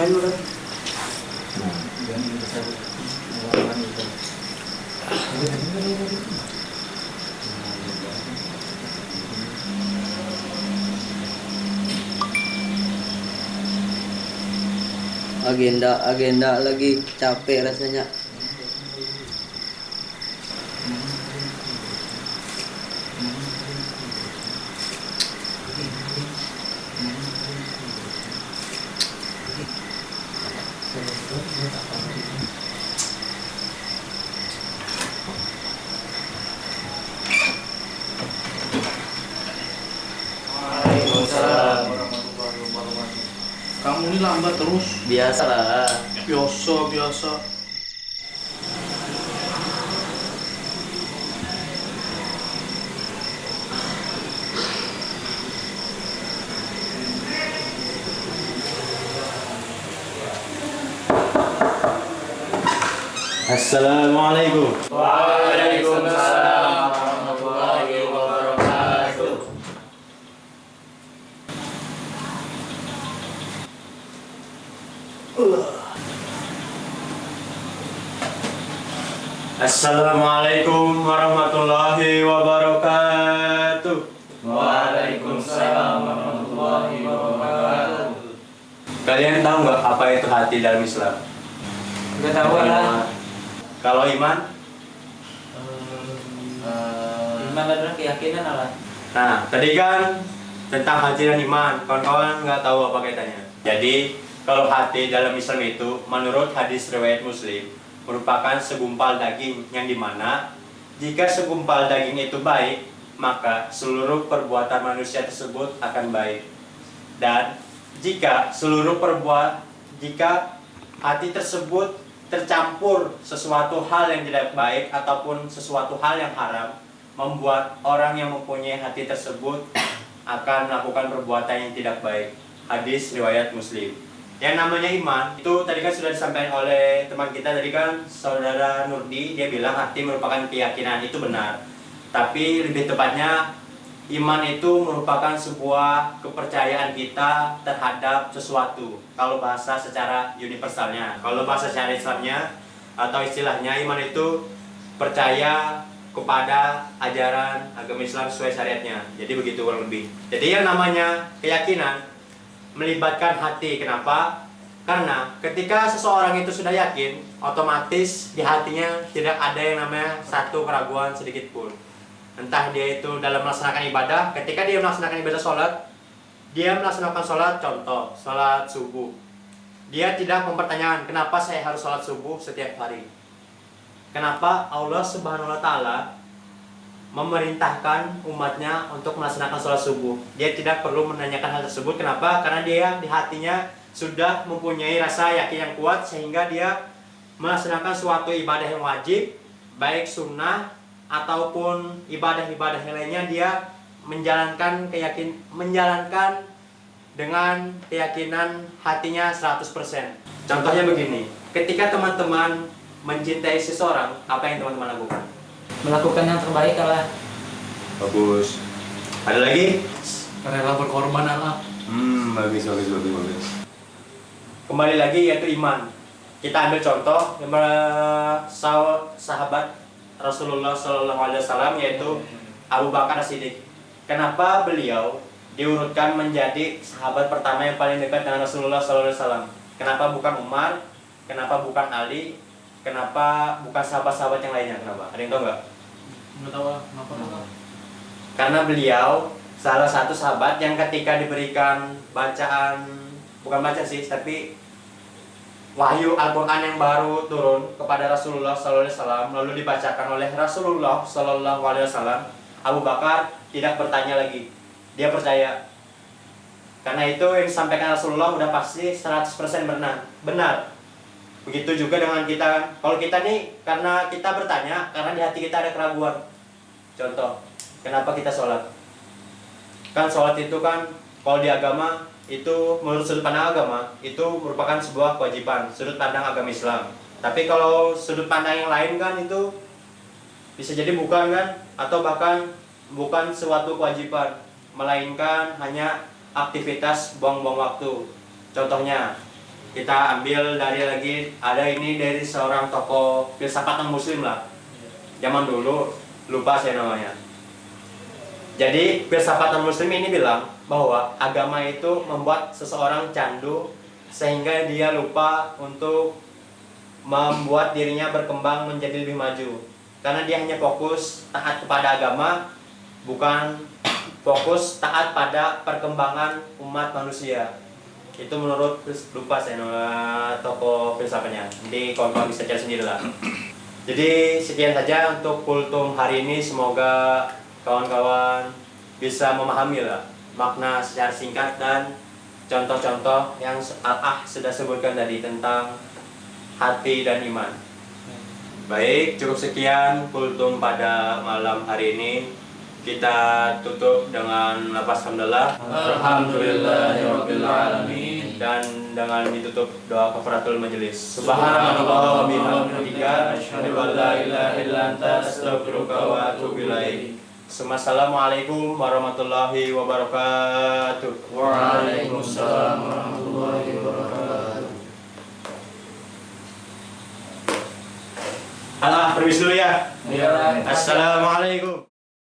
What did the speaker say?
main udah. Agenda lagi capek rasanya. Waalaikumsalam warahmatullahi wabarakatuh. Kamu ini lambat terus. Biasalah. Biasa. Assalamualaikum. Waalaikumsalam warahmatullahi wabarakatuh. Assalamualaikum warahmatullahi wabarakatuh. Waalaikumsalam warahmatullahi wabarakatuh. Kalian tahu nggak apa itu hati dalam Islam? Gak tahu lah. Kalau iman? Iman adalah keyakinan Allah. Nah, tadi kan tentang hati dan iman. Kawan-kawan nggak tahu apa kaitannya. Jadi, kalau hati dalam Islam itu, menurut hadis riwayat Muslim, merupakan segumpal daging yang dimana jika segumpal daging itu baik, maka seluruh perbuatan manusia tersebut akan baik. Dan jika hati tersebut tercampur sesuatu hal yang tidak baik ataupun sesuatu hal yang haram, membuat orang yang mempunyai hati tersebut akan melakukan perbuatan yang tidak baik. Hadis riwayat Muslim. Yang namanya iman itu tadi kan sudah disampaikan oleh teman kita tadi kan, saudara Nurdi, dia bilang hati merupakan keyakinan. Itu benar. Tapi lebih tepatnya iman itu merupakan sebuah kepercayaan kita terhadap sesuatu. Kalau bahasa secara universalnya, kalau bahasa secara Islamnya atau istilahnya, iman itu percaya kepada ajaran agama Islam sesuai syariatnya. Jadi begitu kurang lebih. Jadi yang namanya keyakinan melibatkan hati. Kenapa? Karena ketika seseorang itu sudah yakin, otomatis di hatinya tidak ada yang namanya satu keraguan sedikit pun. Entah dia itu dalam melaksanakan ibadah, ketika dia melaksanakan ibadah sholat, dia melaksanakan sholat, contoh, sholat subuh. Dia tidak mempertanyakan, kenapa saya harus sholat subuh setiap hari? Kenapa Allah Subhanahu wa Ta'ala memerintahkan umatnya untuk melaksanakan sholat subuh? Dia tidak perlu menanyakan hal tersebut. Kenapa? Karena dia di hatinya sudah mempunyai rasa yakin yang kuat, sehingga dia melaksanakan suatu ibadah yang wajib, baik sunnah ataupun ibadah-ibadah lainnya, dia menjalankan dengan keyakinan hatinya 100%. Contohnya begini, ketika teman-teman mencintai seseorang, apa yang teman-teman lakukan? Melakukan yang terbaik Allah. Bagus. Ada lagi? Rela berkorban Allah. Bagus. Kembali lagi yaitu iman. Kita ambil contoh sahabat Rasulullah SAW, yaitu Abu Bakar As-Siddiq. Kenapa beliau diurutkan menjadi sahabat pertama yang paling dekat dengan Rasulullah SAW? Kenapa bukan Umar? Kenapa bukan Ali? Kenapa bukan sahabat-sahabat yang lainnya? Kenapa? Ada yang tahu nggak? Nggak tahu kenapa. Karena beliau salah satu sahabat yang ketika diberikan bacaan, bukan bacaan sih, tapi wahyu Al-Quran yang baru turun kepada Rasulullah SAW, lalu dibacakan oleh Rasulullah SAW, Abu Bakar tidak bertanya lagi, dia percaya. Karena itu yang disampaikan Rasulullah udah pasti 100% benar. Begitu juga dengan kita. Kalau kita nih, karena kita bertanya, karena di hati kita ada keraguan. Contoh, kenapa kita sholat? Kan sholat itu kan, kalau di agama itu menurut sudut pandang agama itu merupakan sebuah kewajiban, sudut pandang agama Islam. Tapi kalau sudut pandang yang lain kan itu bisa jadi bukan kan, atau bahkan bukan suatu kewajiban, melainkan hanya aktivitas buang-buang waktu. Contohnya kita ambil ada ini dari seorang tokoh filsafat non-muslim lah. Zaman dulu, lupa saya namanya. Jadi filsafat non-muslim ini bilang bahwa agama itu membuat seseorang candu sehingga dia lupa untuk membuat dirinya berkembang menjadi lebih maju. Karena dia hanya fokus taat kepada agama, bukan fokus taat pada perkembangan umat manusia. Itu menurut, lupa saya nama tokoh filsafatnya. Nanti kawan-kawan bisa cari sendiri lah. Jadi sekian saja untuk kultum hari ini. Semoga kawan-kawan bisa memahami lah makna secara singkat dan contoh-contoh yang Al-Ah sudah sebutkan tadi tentang hati dan iman. Baik, cukup sekian kultum pada malam hari ini. Kita tutup dengan lafaz hamdalah. Alhamdulillahirabbil alamin. Dan dengan ditutup doa kafaratul majelis. Subhanallah wa bihamdika asyhadu an la ilaha illa anta astaghfiruka wa atubu ilaik. Assalamualaikum warahmatullahi wabarakatuh. Waalaikumsalam warahmatullahi wabarakatuh. Allah permisi dulu ya. Ya. Assalamualaikum.